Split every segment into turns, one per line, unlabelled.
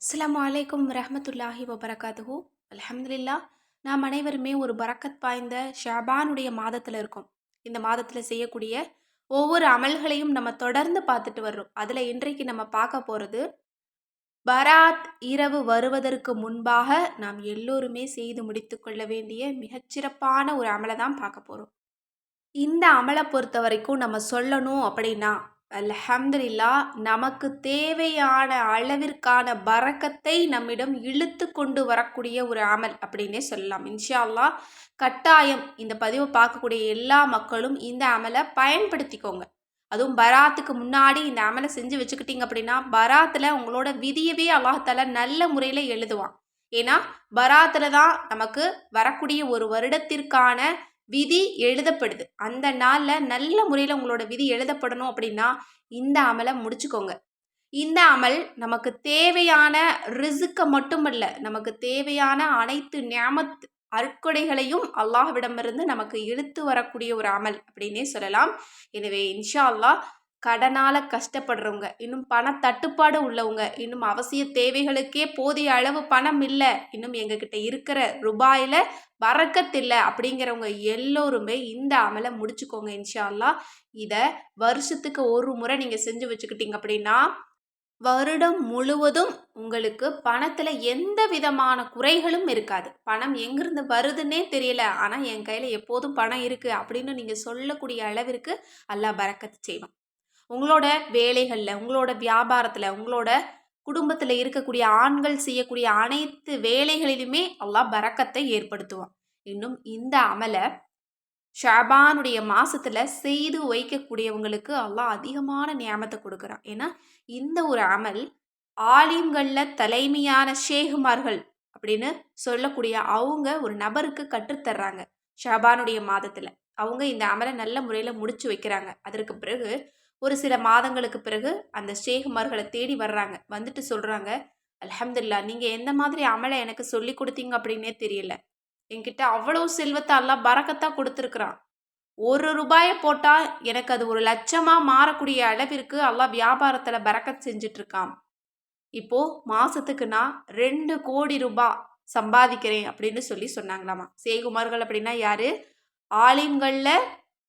அஸ்ஸலாமு அலைக்கும் ரஹ்மத்துல்லாஹி வபரகாத்துஹு. அல்ஹம்துலில்லாஹ். நாம் அனைவருமே ஒரு பரக்கத் வாய்ந்த ஷஅபானுடைய மாதத்தில் இருக்கோம். இந்த மாதத்தில் செய்யக்கூடிய ஒவ்வொரு அமல்களையும் நம்ம தொடர்ந்து பார்த்துட்டு வர்றோம். அதில் இன்றைக்கு நம்ம பார்க்க போகிறது பராத் இரவு வருவதற்கு முன்பாக நாம் எல்லோருமே செய்து முடித்து கொள்ள வேண்டிய மிகச்சிறப்பான ஒரு அமலை தான் பார்க்க போகிறோம். இந்த அமலை பொறுத்த வரைக்கும் நம்ம சொல்லணும் அப்படின்னா அல்ஹம்துலில்லாஹ் நமக்கு தேவையான அளவிற்கான பரக்கத்தை நம்மிடம் இழுத்து கொண்டு வரக்கூடிய ஒரு அமல் அப்படின்னே சொல்லலாம். இன்ஷா அல்லாஹ் கட்டாயம் இந்த பதிவை பார்க்கக்கூடிய எல்லா மக்களும் இந்த அமலை பயன்படுத்திக்கோங்க. அதுவும் பராத்துக்கு முன்னாடி இந்த அமலை செஞ்சு வச்சுக்கிட்டீங்க அப்படின்னா பராத்தில் உங்களோட விதியவே அல்லாஹ்தாலா நல்ல முறையில் எழுதுவான். ஏன்னா பராத்தில் தான் நமக்கு வரக்கூடிய ஒரு வருடத்திற்கான விதி எழுதப்படுது. அந்த நாளில் நல்ல முறையில் உங்களோட விதி எழுதப்படணும் அப்படின்னா இந்த அமலை முடிச்சுக்கோங்க. இந்த அமல் நமக்கு தேவையான ரிசுக்கை மட்டுமல்ல, நமக்கு தேவையான அனைத்து நியாமத் அருட்கொடைகளையும் அல்லாஹ்விடமிருந்து நமக்கு இழுத்து வரக்கூடிய ஒரு அமல் அப்படின்னே சொல்லலாம். எனவே இன்ஷா அல்லாஹ் கடனால கஷ்டப்படுறவங்க, இன்னும் பண தட்டுப்பாடு உள்ளவங்க, இன்னும் அவசிய தேவைகளுக்கே போதிய அளவு பணம் இல்லை, இன்னும் எங்ககிட்ட இருக்கிற ரூபாயில் பறக்கத்தில்லை அப்படிங்கிறவங்க எல்லோருமே இந்த அமலை முடிச்சுக்கோங்க இன்ஷா அல்லாஹ். இதை வருஷத்துக்கு ஒரு முறை நீங்கள் செஞ்சு வச்சுக்கிட்டீங்க அப்படின்னா வருடம் முழுவதும் உங்களுக்கு பணத்தில் எந்த விதமான குறைகளும் இருக்காது. பணம் எங்கிருந்து வருதுன்னே தெரியல, ஆனால் என் கையில் எப்போதும் பணம் இருக்குது அப்படின்னு நீங்கள் சொல்லக்கூடிய அளவிற்கு அல்லாஹ் பரக்கத்து செய்வான். உங்களோட வேலைகளில், உங்களோட வியாபாரத்தில், உங்களோட குடும்பத்தில் இருக்கக்கூடிய ஆண்கள் செய்யக்கூடிய அனைத்து வேலைகளிலுமே அல்லாஹ் பரக்கத்தை ஏற்படுத்துவான். இன்னும் இந்த அமலை ஷாபானுடைய மாசத்துல செய்து வைக்கக்கூடியவங்களுக்கு அல்லாஹ் அதிகமான நியாமத்தை கொடுக்குறான். ஏன்னா இந்த ஒரு அமல் ஆலிம்கள்ல தலைமையான ஷேகுமார்கள் அப்படின்னு சொல்லக்கூடிய அவங்க ஒரு நபருக்கு கற்றுத்தர்றாங்க. ஷாபானுடைய மாதத்துல அவங்க இந்த அமலை நல்ல முறையில் முடிச்சு வைக்கிறாங்க. அதற்கு பிறகு ஒரு சில மாதங்களுக்கு பிறகு அந்த ஷேகுமார்களை தேடி வர்றாங்க. வந்துட்டு சொல்றாங்க, அல்ஹம்துலில்லாஹ் நீங்கள் எந்த மாதிரி அமலை எனக்கு சொல்லி கொடுத்தீங்க அப்படின்னே தெரியல, என்கிட்ட அவ்வளோ செல்வத்தை அல்லாஹ் பரக்கத்தா கொடுத்துருக்குறான். ஒரு ரூபாயை போட்டால் எனக்கு அது ஒரு லட்சமாக மாறக்கூடிய அளவிற்கு அல்லாஹ் வியாபாரத்தில் பரக்கத் செஞ்சுட்டு இருக்கான். இப்போ மாசத்துக்கு நான் 2 கோடி ரூபாய் சம்பாதிக்கிறேன் அப்படின்னு சொல்லி சொன்னாங்களாமா. சேகுமார்கள் அப்படின்னா யாரு? ஆலிம்கள்ல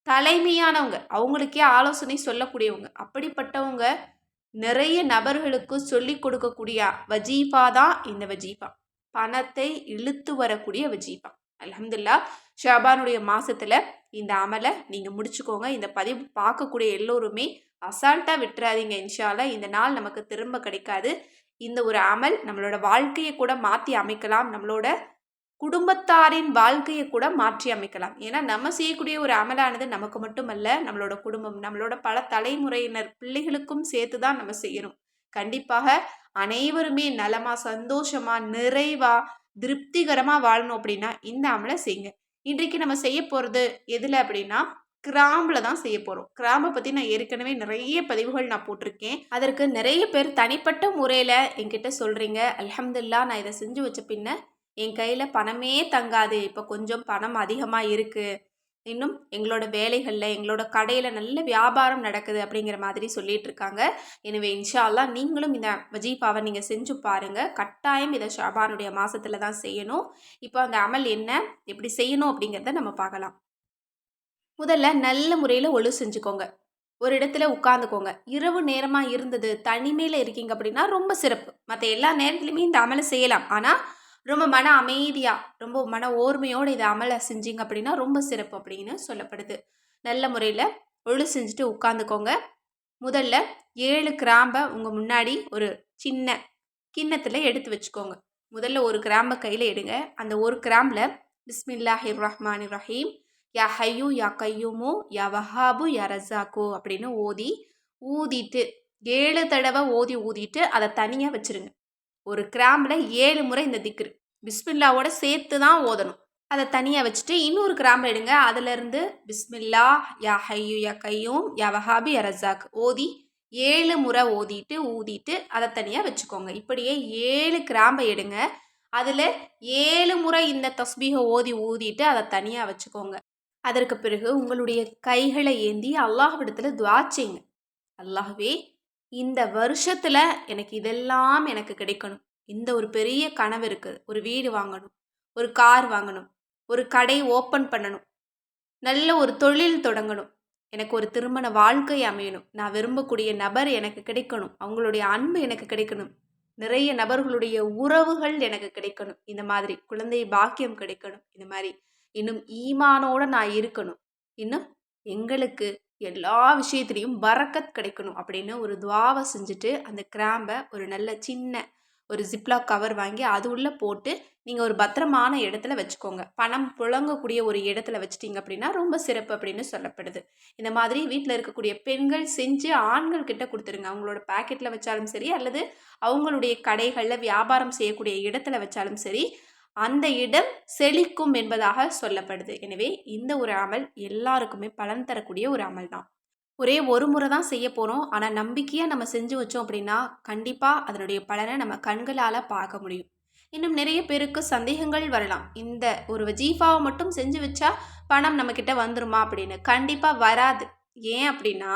தலைமையானவங்க, அவங்களுக்கே ஆலோசனை சொல்லக்கூடியவங்க. அப்படிப்பட்டவங்க நிறைய நபர்களுக்கு சொல்லி கொடுக்கக்கூடிய வஜீஃபா தான் இந்த வஜீஃபா. பணத்தை இழுத்து வரக்கூடிய வஜீஃபா. அல்ஹம்துலில்லாஹ் ஷாபானுடைய மாசத்துல இந்த அமலை நீங்க முடிச்சுக்கோங்க. இந்த பதிவு பார்க்கக்கூடிய எல்லோருமே அசால்ட்டா விட்டுறாதீங்க. இன்ஷா அல்லாஹ் இந்த நாள் நமக்கு திரும்ப கிடைக்காது. இந்த ஒரு அமல் நம்மளோட வாழ்க்கையை கூட மாற்றி அமைக்கலாம், நம்மளோட குடும்பத்தாரின் வாழ்க்கையை கூட மாற்றி அமைக்கலாம். ஏன்னா நம்ம செய்யக்கூடிய ஒரு அமலானது நமக்கு மட்டுமல்ல, நம்மளோட குடும்பம், நம்மளோட பல தலைமுறையினர் பிள்ளைகளுக்கும் சேர்த்து தான் நம்ம செய்யணும். கண்டிப்பாக அனைவருமே நலமா, சந்தோஷமா, நிறைவா, திருப்திகரமா வாழணும் அப்படின்னா இந்த அமலை செய்யுங்க. இன்றைக்கு நம்ம செய்ய போறது எதுல அப்படின்னா கிராம்புல தான் செய்ய போறோம். கிராம்பை பத்தி நான் ஏற்கனவே நிறைய பதிவுகள் நான் போட்டிருக்கேன். அதற்கு நிறைய பேர் தனிப்பட்ட முறையில என்கிட்ட சொல்றீங்க, அல்ஹம்துலில்லாஹ் நான் இதை செஞ்சு வச்ச பின்ன என் கையில் பணமே தங்காது, இப்போ கொஞ்சம் பணம் அதிகமாக இருக்குது, இன்னும் எங்களோட வேலைகளில் எங்களோட கடையில் நல்ல வியாபாரம் நடக்குது அப்படிங்கிற மாதிரி சொல்லிட்டு இருக்காங்க. எனவே இன்ஷா அல்லாஹ் நீங்களும் இந்த வஜீஃபாவை நீங்கள் செஞ்சு பாருங்கள். கட்டாயம் இதை ஷாபானுடைய மாதத்தில் தான் செய்யணும். இப்போ அந்த அமல் என்ன, எப்படி செய்யணும் அப்படிங்கிறத நம்ம பார்க்கலாம். முதல்ல நல்ல முறையில் ஒழு செஞ்சுக்கோங்க. ஒரு இடத்துல உட்காந்துக்கோங்க. இரவு நேரமாக இருந்தது, தனிமையில் இருக்கீங்க அப்படின்னா ரொம்ப சிறப்பு. மற்ற எல்லா நேரத்துலையுமே இந்த அமலை செய்யலாம். ஆனால் ரொம்ப மன அமைதியாக, ரொம்ப மன ஓர்மையோடு இதை அமலை செஞ்சீங்க அப்படின்னா ரொம்ப சிறப்பு அப்படின்னு சொல்லப்படுது. நல்ல முறையில் ஒழு செஞ்சுட்டு உட்காந்துக்கோங்க. முதல்ல 7 கிராம்பை உங்கள் முன்னாடி ஒரு சின்ன கிண்ணத்தில் எடுத்து வச்சுக்கோங்க. முதல்ல ஒரு கிராம்பை கையில் எடுங்க. அந்த ஒரு கிராம்பில் பிஸ்மில்லாஹிர் ரஹ்மானிர் ரஹீம், யா ஹையூ யா கையூமு யா வஹாபு யா ரஸாக்கு அப்படின்னு ஊதிட்டு 7 தடவை ஊதிட்டு அதை தனியாக வச்சுருங்க. ஒரு கிராம்பில் 7 முறை இந்த திக்ரு பிஸ்மில்லாவோட சேர்த்து தான் ஓதணும். அதை தனியாக வச்சுட்டு இன்னொரு கிராம்பு எடுங்க. அதிலிருந்து பிஸ்மில்லா யா ஹையூ யா கையூம் யா வஹாபி யா ரஸாக் 7 முறை ஊதிட்டு அதை தனியாக வச்சுக்கோங்க. இப்படியே 7 கிராம்பை எடுங்க. அதில் 7 முறை இந்த தஸ்பீகை ஊதிட்டு அதை தனியாக வச்சுக்கோங்க. அதற்கு பிறகு உங்களுடைய கைகளை ஏந்தி அல்லாஹ்விடத்தில் துஆ செய்யுங்க. அல்லாஹ்வே, இந்த வருஷத்தில் எனக்கு இதெல்லாம் எனக்கு கிடைக்கணும், இந்த ஒரு பெரிய கனவு இருக்குது. ஒரு வீடு வாங்கணும், ஒரு கார் வாங்கணும், ஒரு கடை ஓப்பன் பண்ணணும், நல்ல ஒரு தொழில் தொடங்கணும், எனக்கு ஒரு திருமண வாழ்க்கை அமையணும், நான் விரும்பக்கூடிய நபர் எனக்கு கிடைக்கணும், அவங்களுடைய அன்பு எனக்கு கிடைக்கணும், நிறைய நபர்களுடைய உறவுகள் எனக்கு கிடைக்கணும், இந்த மாதிரி குழந்தை பாக்கியம் கிடைக்கணும், இந்த மாதிரி இன்னும் ஈமானோட நான் இருக்கணும், இன்னும் எங்களுக்கு எல்லா விஷயத்துலேயும் பரக்கத் கிடைக்கணும் அப்படின்னு ஒரு துவாவை செஞ்சுட்டு அந்த கிராம்பை ஒரு நல்ல சின்ன ஒரு ஜிப்லாக் கவர் வாங்கி அது உள்ளே போட்டு நீங்கள் ஒரு பத்திரமான இடத்துல வச்சுக்கோங்க. பணம் புழங்கக்கூடிய ஒரு இடத்துல வச்சிட்டிங்க அப்படின்னா ரொம்ப சிறப்பு அப்படின்னு சொல்லப்படுது. இந்த மாதிரி வீட்டில் இருக்கக்கூடிய பெண்கள் செஞ்சு ஆண்கள் கிட்ட கொடுத்துருங்க. அவங்களோட பேக்கெட்டில் வச்சாலும் சரி, அல்லது அவங்களுடைய கடைகளில் வியாபாரம் செய்யக்கூடிய இடத்துல வச்சாலும் சரி, அந்த இடம் செழிக்கும் என்பதாக சொல்லப்படுது. எனவே இந்த ஒரு அமல் எல்லாருக்குமே பலன் தரக்கூடிய ஒரு அமல் தான். ஒரே ஒரு முறை தான் செய்ய போகிறோம். ஆனால் நம்பிக்கையாக நம்ம செஞ்சு வச்சோம் அப்படின்னா கண்டிப்பாக அதனுடைய பலனை நம்ம கண்களால் பார்க்க முடியும். இன்னும் நிறைய பேருக்கு சந்தேகங்கள் வரலாம். இந்த ஒரு வஜீஃபாவை மட்டும் செஞ்சு வச்சா பணம் நம்மக்கிட்ட வந்துருமா அப்படின்னு. கண்டிப்பாக வராது. ஏன் அப்படின்னா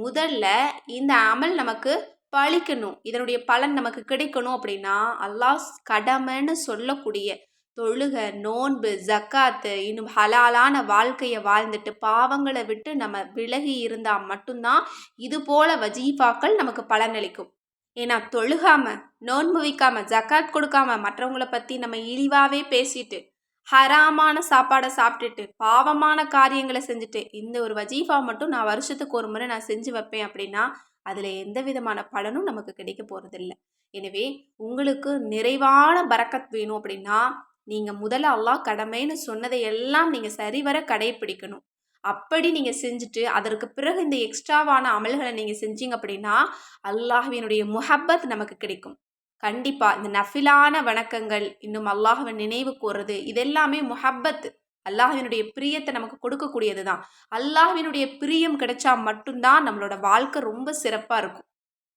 முதல்ல இந்த அமல் நமக்கு பழிக்கணும், இதனுடைய பலன் நமக்கு கிடைக்கணும் அப்படின்னா அல்லாஹ் கடமைன்னு சொல்லக்கூடிய தொழுக, நோன்பு, ஜக்காத்து, இன்னும் ஹலாலான வாழ்க்கையை வாழ்ந்துட்டு பாவங்களை விட்டு நம்ம விலகி இருந்தால் மட்டும்தான் இது போல வஜீஃபாக்கள் நமக்கு பலனளிக்கும். ஏன்னா தொழுகாம, நோன்பு வைக்காம, ஜக்காத் கொடுக்காம, மற்றவங்களை பற்றி நம்ம இழிவாகவே பேசிட்டு, ஹராமான சாப்பாடை சாப்பிட்டுட்டு, பாவமான காரியங்களை செஞ்சுட்டு, இந்த ஒரு வஜீஃபா மட்டும் நான் வருஷத்துக்கு ஒரு முறை நான் செஞ்சு வைப்பேன் அப்படின்னா அதில் எந்த விதமான பலனும் நமக்கு கிடைக்க போகிறதில்ல. எனவே உங்களுக்கு நிறைவான பரக்கத் வேணும் அப்படின்னா நீங்கள் முதல்ல அல்லாஹ் கடமைன்னு சொன்னதை எல்லாம் நீங்கள் சரிவர கடைப்பிடிக்கணும். அப்படி நீங்கள் செஞ்சுட்டு அதற்கு பிறகு இந்த எக்ஸ்ட்ராவான அமல்களை நீங்கள் செஞ்சீங்க அப்படின்னா அல்லாஹ்வினுடைய முஹப்பத் நமக்கு கிடைக்கும். கண்டிப்பாக இந்த நஃபிலான வணக்கங்கள், இன்னும் அல்லாஹ்வை நினைவு கூறுறது, இதெல்லாமே முஹப்பத், அல்லாஹ்வினுடைய பிரியத்தை நமக்கு கொடுக்கக்கூடியது தான். அல்லாஹ்வினுடைய பிரியம் கிடைச்சா மட்டும்தான் நம்மளோட வாழ்க்கை ரொம்ப சிறப்பாக இருக்கும்,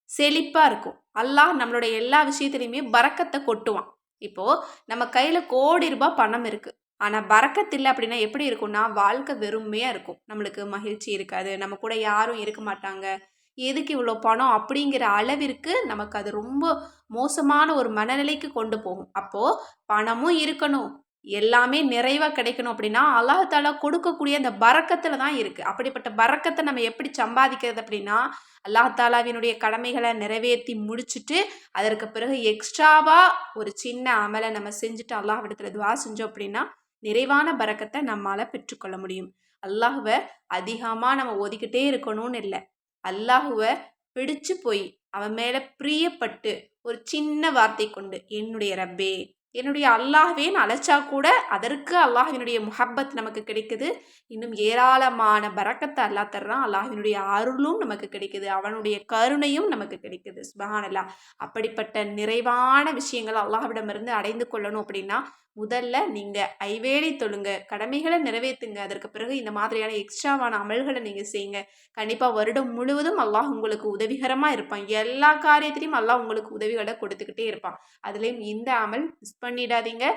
செழிப்பாக இருக்கும். அல்லாஹ் நம்மளோட எல்லா விஷயத்துலையுமே பரக்கத்தை கொட்டுவான். இப்போது நம்ம கையில் கோடி ரூபாய் பணம் இருக்குது, ஆனால் பரக்கத் இல்லை அப்படின்னா எப்படி இருக்கும்னா வாழ்க்கை வெறுமையாக இருக்கும். நம்மளுக்கு மகிழ்ச்சி இருக்காது, நம்ம கூட யாரும் இருக்க மாட்டாங்க, எதுக்கு இவ்வளோ பணம் அப்படிங்கிற அளவிற்கு நமக்கு அது ரொம்ப மோசமான ஒரு மனநிலைக்கு கொண்டு போகும். அப்போது பணமும் இருக்கணும், எல்லாமே நிறைவாக கிடைக்கணும் அப்படின்னா அல்லாஹ் தாலா கொடுக்கக்கூடிய அந்த பரக்கத்தில் தான் இருக்குது. அப்படிப்பட்ட பரக்கத்தை நம்ம எப்படி சம்பாதிக்கிறது அப்படின்னா அல்லாஹ் தாலாவினுடைய கடமைகளை நிறைவேற்றி முடிச்சுட்டு அதற்கு பிறகு எக்ஸ்ட்ராவாக ஒரு சின்ன அமலை நம்ம செஞ்சுட்டு அல்லாஹ்விடத்தில் துவா செஞ்சோம் அப்படின்னா நிறைவான பரக்கத்தை நம்மளால் பெற்றுக்கொள்ள முடியும். அல்லாஹுவை அதிகமாக நம்ம ஒதுக்கிட்டே இருக்கணும்னு இல்லை, அல்லாஹுவை பிடிச்சு போய் அவன் மேலே பிரியப்பட்டு ஒரு சின்ன வார்த்தை கொண்டு என்னுடைய ரப்பே, என்னுடைய அல்லாஹ்வேன்னு அழைச்சா கூட அதற்கு அல்லாஹ்வினுடைய முஹப்பத் நமக்கு கிடைக்குது. இன்னும் ஏராளமான பரக்கத்தை அல்லாஹ் தர்றான். அல்லாஹ்வினுடைய அருளும் நமக்கு கிடைக்குது, அவனுடைய கருணையும் நமக்கு கிடைக்குது. சுப்ஹானல்லாஹ். அப்படிப்பட்ட நிறைவான விஷயங்களை அல்லாஹ்விடமிருந்து அடைந்து கொள்ளணும் அப்படின்னா முதல்ல நீங்கள் ஐவேளை தொழுங்க, கடமைகளை நிறைவேற்றுங்க. அதற்கு பிறகு இந்த மாதிரியான எக்ஸ்ட்ராவான அமல்களை நீங்கள் செய்யுங்க. கண்டிப்பாக வருடம் முழுவதும் அல்லாஹ் உங்களுக்கு உதவிகரமாக இருப்பான். எல்லா காரியத்திலையும் அல்லாஹ் உங்களுக்கு உதவிகளை கொடுத்துக்கிட்டே இருப்பான். அதுலேயும் இந்த அமல் மிஸ் பண்ணிடாதீங்க.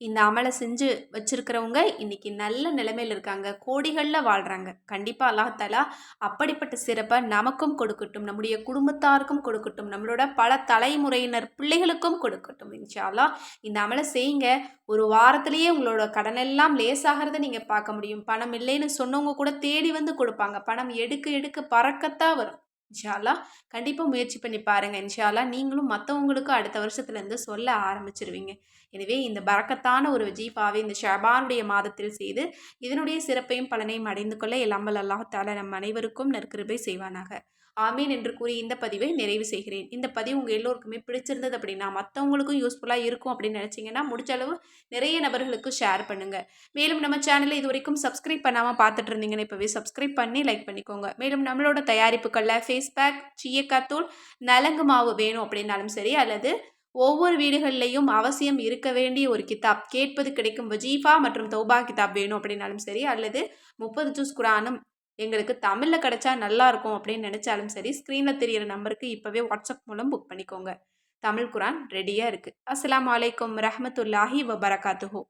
இந்த அமலை செஞ்சு வச்சிருக்கிறவங்க இன்னைக்கு நல்ல நிலைமையில் இருக்காங்க, கோடிகளில் வாழ்கிறாங்க. கண்டிப்பாக அல்லாஹ் தஆலா அப்படிப்பட்ட சிறப்பை நமக்கும் கொடுக்கட்டும், நம்முடைய குடும்பத்தாருக்கும் கொடுக்கட்டும், நம்மளோட பல தலைமுறையினர் பிள்ளைகளுக்கும் கொடுக்கட்டும். இன்ஷா அல்லாஹ் இந்த அமலை செய்யுங்க. ஒரு வாரத்திலேயே உங்களோட கடனெல்லாம் லேசாகிறத நீங்கள் பார்க்க முடியும். பணம் இல்லைன்னு சொன்னவங்க கூட தேடி வந்து கொடுப்பாங்க. பணம் எடுக்க எடுக்க பறக்கத்தான் வரும். இன்ஷா அல்லாஹ் கண்டிப்பாக முயற்சி பண்ணி பாருங்கள். இன்ஷா அல்லாஹ் நீங்களும் மற்றவங்களுக்கு அடுத்த வருஷத்துலேருந்து சொல்ல ஆரம்பிச்சிருவீங்க. எனவே இந்த பரக்கத்தான ஒரு வஜீஃபாவை இந்த ஷஅபானுடைய மாதத்தில் செய்து இதனுடைய சிறப்பையும் பலனையும் அடைந்து கொள்ள எல்லாம் வல்ல அல்லாஹ் தஆலா நம் அனைவருக்கும் நற்கிருபை செய்வானாக. ஆமீன் என்று கூறி இந்த பதிவை நிறைவு செய்கிறேன். இந்த பதிவு உங்கள் எல்லோருக்குமே பிடிச்சிருந்தது அப்படின்னா மற்றவங்களுக்கும் யூஸ்ஃபுல்லாக இருக்கும் அப்படின்னு நினச்சிங்கன்னா முடிச்ச அளவு நிறைய நபர்களுக்கு ஷேர் பண்ணுங்கள். மேலும் நம்ம சேனலை இது வரைக்கும் சப்ஸ்கிரைப் பண்ணாமல் பார்த்துட்டு இருந்தீங்கன்னா இப்போவே சப்ஸ்கிரைப் பண்ணி லைக் பண்ணிக்கோங்க. மேலும் நம்மளோட தயாரிப்புகளில் ஃபேஸ் பேக், சீயக்காத்தூள், நலங்கு மாவு வேணும் அப்படின்னாலும் சரி, அல்லது ஒவ்வொரு வீடுகள்லையும் அவசியம் இருக்க வேண்டிய ஒரு கிதாப், கேட்பது கிடைக்கும் வஜீஃபா மற்றும் தௌபா கிதாப் வேணும் அப்படின்னாலும் சரி, அல்லது 30 ஜூஸ் குரானும் எங்களுக்கு தமிழில் கிடைச்சா நல்லா இருக்கும் அப்படின்னு நினச்சாலும் சரி, ஸ்க்ரீனில் தெரியிற நம்பருக்கு இப்போவே வாட்ஸ்அப் மூலம் புக் பண்ணிக்கோங்க. தமிழ் குரான் ரெடியாக இருக்குது. அஸ்ஸலாமு அலைக்கும் ரஹ்மத்துல்லாஹி வபரகாத்துஹு.